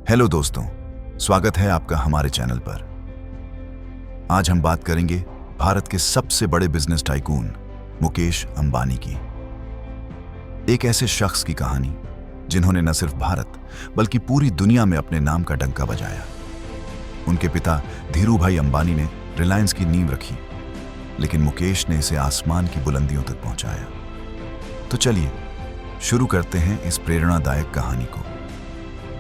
Hello दोस्तों, स्वागत है आपका हमारे चैनल पर। आज हम बात करेंगे भारत के सबसे बड़े बिजनेस टाइकून मुकेश अंबानी की। एक ऐसे शख्स की कहानी जिन्होंने न सिर्फ भारत बल्कि पूरी दुनिया में अपने नाम का डंका बजाया। उनके पिता धीरूभाई अंबानी ने रिलायंस की नींव रखी, लेकिन मुकेश ने इसे आसमान की बुलंदियों तक पहुंचाया। तो चलिए शुरू करते हैं इस प्रेरणादायक कहानी को,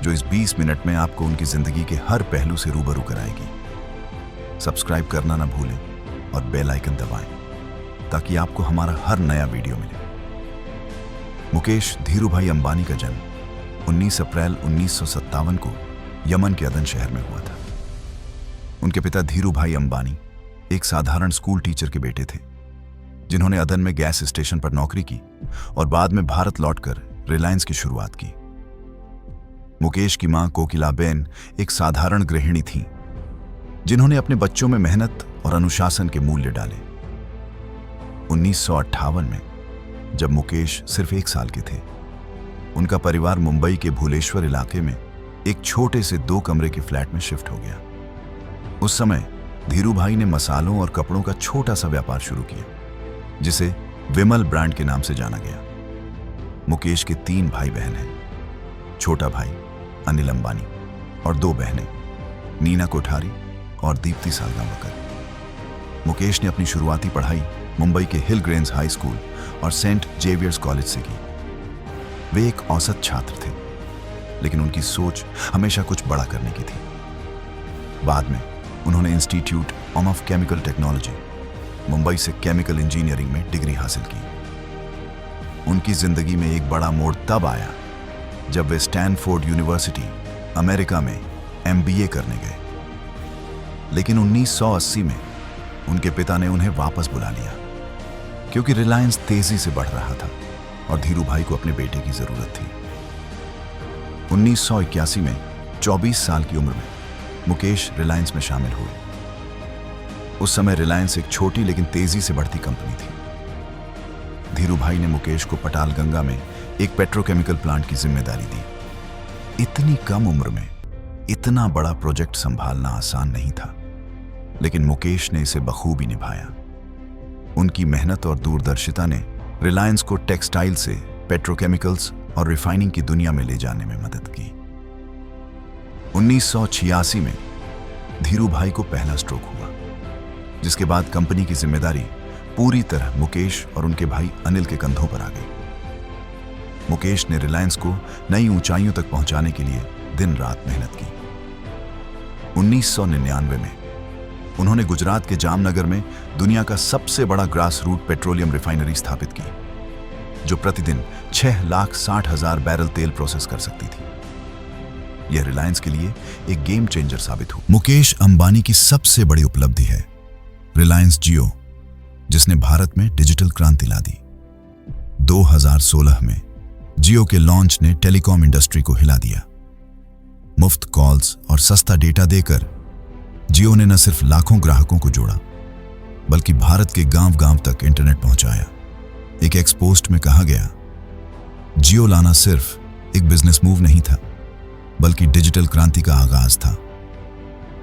जो इस 20 मिनट में आपको उनकी जिंदगी के हर पहलू से रूबरू कराएगी। सब्सक्राइब करना ना भूलें और बेल आइकन दबाएं ताकि आपको हमारा हर नया वीडियो मिले। मुकेश धीरूभाई अंबानी का जन्म 19 अप्रैल 1957 को यमन के अदन शहर में हुआ था। उनके पिता धीरूभाई अंबानी एक साधारण स्कूल टीचर के बेटे थे, जिन्होंने अदन में गैस स्टेशन पर नौकरी की और बाद में भारत लौटकर रिलायंस की शुरुआत की। मुकेश की मां कोकिलाबेन एक साधारण गृहिणी थीं, जिन्होंने अपने बच्चों में मेहनत और अनुशासन के मूल्य डाले। 1958 में जब मुकेश सिर्फ 1 साल के थे, उनका परिवार मुंबई के भुलेश्वर इलाके में एक छोटे से 2 कमरे के फ्लैट में शिफ्ट हो गया। उस समय धीरूभाई ने मसालों और कपड़ों का छोटा सा व्यापार शुरू किया, जिसे विमल ब्रांड के नाम से जाना गया। मुकेश के 3 भाई बहन हैं, छोटा भाई अनिल अंबानी और 2 बहनें, नीना कोठारी और दीप्ति सालगांवकर। मुकेश ने अपनी शुरुआती पढ़ाई मुंबई के हिल ग्रेन्स हाई स्कूल और सेंट जेवियर्स कॉलेज से की। वे एक औसत छात्र थे, लेकिन उनकी सोच हमेशा कुछ बड़ा करने की थी। बाद में उन्होंने institute of chemical technology Mumbai से केमिकल इंजीनियरिंग में डिग्री हासिल की। उनकी जिंदगी में एक बड़ा मोड़ तब आया जब वे स्टैनफोर्ड यूनिवर्सिटी अमेरिका में MBA करने गए, लेकिन 1980 में उनके पिता ने उन्हें वापस बुला लिया, क्योंकि रिलायंस तेजी से बढ़ रहा था और धीरूभाई को अपने बेटे की जरूरत थी। 1981 में 24 साल की उम्र में मुकेश रिलायंस में शामिल हुए। उस समय रिलायंस एक छोटी लेकिन तेजी से बढ़ती कंपनी थी। धीरूभाई ने मुकेश को पटालगंगा में एक पेट्रोकेमिकल प्लांट की जिम्मेदारी दी। इतनी कम उम्र में इतना बड़ा प्रोजेक्ट संभालना आसान नहीं था, लेकिन मुकेश ने इसे बखूबी निभाया। उनकी मेहनत और दूरदर्शिता ने रिलायंस को टेक्सटाइल से पेट्रोकेमिकल्स और रिफाइनिंग की दुनिया में ले जाने में मदद की। 1986 में धीरूभाई को पहला स्ट्रोक हुआ, जिसके बाद कंपनी की जिम्मेदारी पूरी तरह मुकेश और उनके भाई अनिल के कंधों पर आ गई। मुकेश ने रिलायंस को नई ऊंचाइयों तक पहुंचाने के लिए दिन रात मेहनत की। 1999 में उन्होंने गुजरात के जामनगर में दुनिया का सबसे बड़ा ग्रास रूट पेट्रोलियम रिफाइनरी स्थापित की, जो प्रतिदिन 6,60,000 बैरल तेल प्रोसेस कर सकती थी। यह रिलायंस के लिए एक गेम चेंजर साबित हुआ। मुकेश अंबानी की सबसे बड़ी उपलब्धि है रिलायंस जियो, जिसने भारत में डिजिटल क्रांति ला दी। 2016 में जियो के लॉन्च ने टेलीकॉम इंडस्ट्री को हिला दिया। मुफ्त कॉल्स और सस्ता डेटा देकर जियो ने न सिर्फ लाखों ग्राहकों को जोड़ा, बल्कि भारत के गांव-गांव तक इंटरनेट पहुंचाया। एक एक्स पोस्ट में कहा गया, जियो लाना सिर्फ एक बिजनेस मूव नहीं था, बल्कि डिजिटल क्रांति का आगाज था।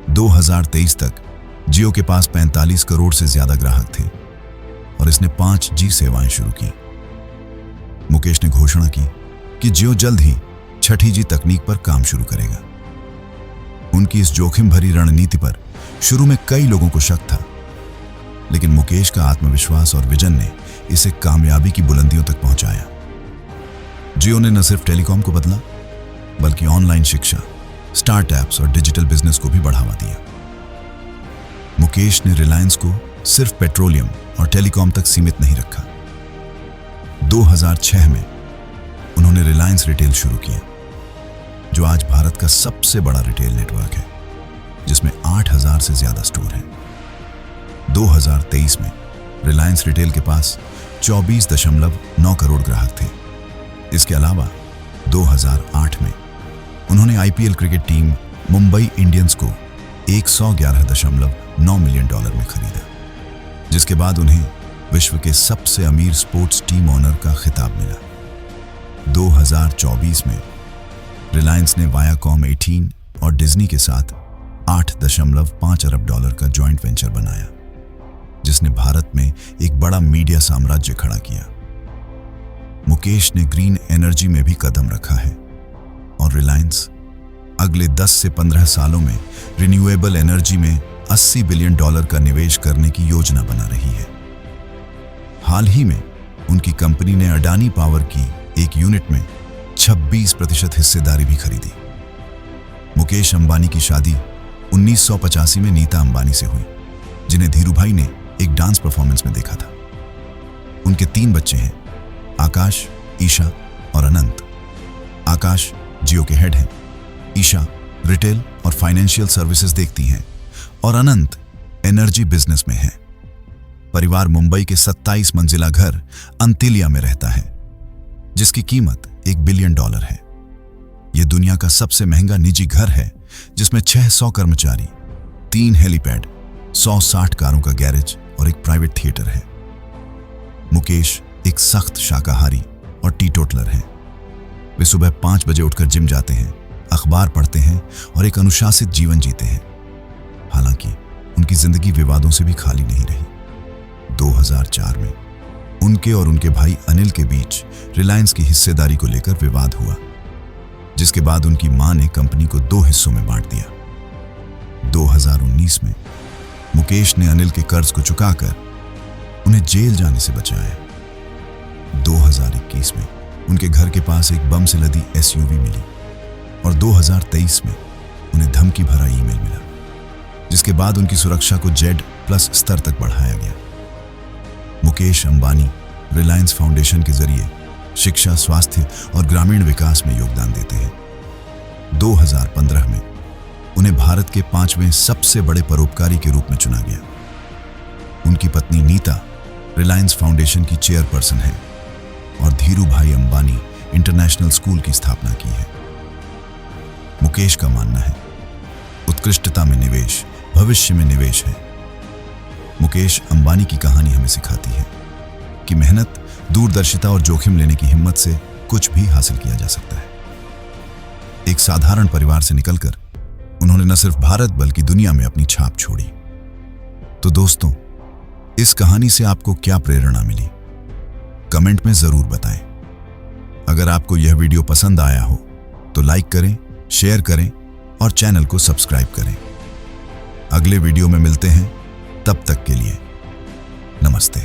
2023 तक जियो के पास 45 करोड़ से ज्यादा ग्राहक थे और इसने 5G सेवाएं शुरू की। मुकेश ने घोषणा की कि जियो जल्द ही 6G तकनीक पर काम शुरू करेगा। उनकी इस जोखिम भरी रणनीति पर शुरू में कई लोगों को शक था, लेकिन मुकेश का आत्मविश्वास और विजन ने इसे कामयाबी की बुलंदियों तक पहुंचाया। जियो ने न सिर्फ टेलीकॉम को बदला, बल्कि ऑनलाइन शिक्षा, स्टार्टअप्स और डिजिटल बिजनेस को भी बढ़ावा दिया। मुकेश ने रिलायंस को सिर्फ पेट्रोलियम और टेलीकॉम तक सीमित नहीं रखा। 2006 में उन्होंने रिलायंस रिटेल शुरू किया, जो आज भारत का सबसे बड़ा रिटेल नेटवर्क है, जिसमें 8,000 से ज्यादा स्टोर हैं। 2023 में रिलायंस रिटेल के पास 24.9 करोड़ ग्राहक थे। इसके अलावा 2008 में उन्होंने IPL cricket team Mumbai Indians को $111.9 मिलियन में खरीदा, जिसके बाद उन्हें विश्व के सबसे अमीर स्पोर्ट्स टीम ओनर का खिताब मिला। 2024 में रिलायंस ने वायाकॉम 18 और डिज्नी के साथ 8.5 अरब डॉलर का जॉइंट वेंचर बनाया, जिसने भारत में एक बड़ा मीडिया साम्राज्य खड़ा किया। मुकेश ने ग्रीन एनर्जी में भी कदम रखा है और रिलायंस अगले 10 से 15 सालों में रिन्यूएबल एनर्जी में $80 बिलियन का निवेश करने की योजना बना रही है। हाल ही में उनकी कंपनी ने अडानी पावर की एक यूनिट में 26% हिस्सेदारी भी खरीदी। मुकेश अंबानी की शादी 1985 में नीता अंबानी से हुई, जिन्हें धीरूभाई ने एक डांस परफॉर्मेंस में देखा था। उनके 3 बच्चे हैं, आकाश, ईशा और अनंत। आकाश जियो के हेड हैं, ईशा रिटेल और फाइनेंशियल सर्विसेज देखती हैं और अनंत एनर्जी बिजनेस में है। परिवार मुंबई के 27 मंजिला घर अंतिलिया में रहता है, जिसकी कीमत $1 बिलियन है। यह दुनिया का सबसे महंगा निजी घर है, जिसमें 600 कर्मचारी, 3 हेलीपैड, 160 कारों का गैरेज और एक प्राइवेट थिएटर है। मुकेश एक सख्त शाकाहारी और टीटोटलर हैं। वे सुबह 5 बजे उठकर जिम जाते हैं, अखबार पढ़ते हैं और एक अनुशासित जीवन जीते हैं। हालांकि उनकी जिंदगी विवादों से भी खाली नहीं रही। 2004 में उनके और उनके भाई अनिल के बीच रिलायंस की हिस्सेदारी को लेकर विवाद हुआ, जिसके बाद उनकी मां ने कंपनी को 2 हिस्सों में बांट दिया। 2019 में मुकेश ने अनिल के कर्ज को चुकाकर उन्हें जेल जाने से बचाया। 2021 में उनके घर के पास एक बम से लदी SUV मिली और 2023 में उन्हें धमकी भरा ईमेल मिला, जिसके बाद उनकी सुरक्षा को Z+ स्तर तक बढ़ाया गया। मुकेश अंबानी रिलायंस फाउंडेशन के जरिए शिक्षा, स्वास्थ्य और ग्रामीण विकास में योगदान देते हैं। 2015 में उन्हें भारत के 5वें सबसे बड़े परोपकारी के रूप में चुना गया। उनकी पत्नी नीता रिलायंस फाउंडेशन की चेयरपर्सन है और धीरूभाई अंबानी इंटरनेशनल स्कूल की स्थापना की है। मुकेश का मानना है, उत्कृष्टता में निवेश भविष्य में निवेश है। मुकेश अंबानी की कहानी हमें सिखाती है कि मेहनत, दूरदर्शिता और जोखिम लेने की हिम्मत से कुछ भी हासिल किया जा सकता है। एक साधारण परिवार से निकलकर उन्होंने न सिर्फ भारत बल्कि दुनिया में अपनी छाप छोड़ी। तो दोस्तों, इस कहानी से आपको क्या प्रेरणा मिली, कमेंट में जरूर बताएं। अगर आपको यह वीडियो पसंद आया हो तो लाइक करें, शेयर करें और चैनल को सब्सक्राइब करें। अगले वीडियो में मिलते हैं, तब तक के लिए नमस्ते।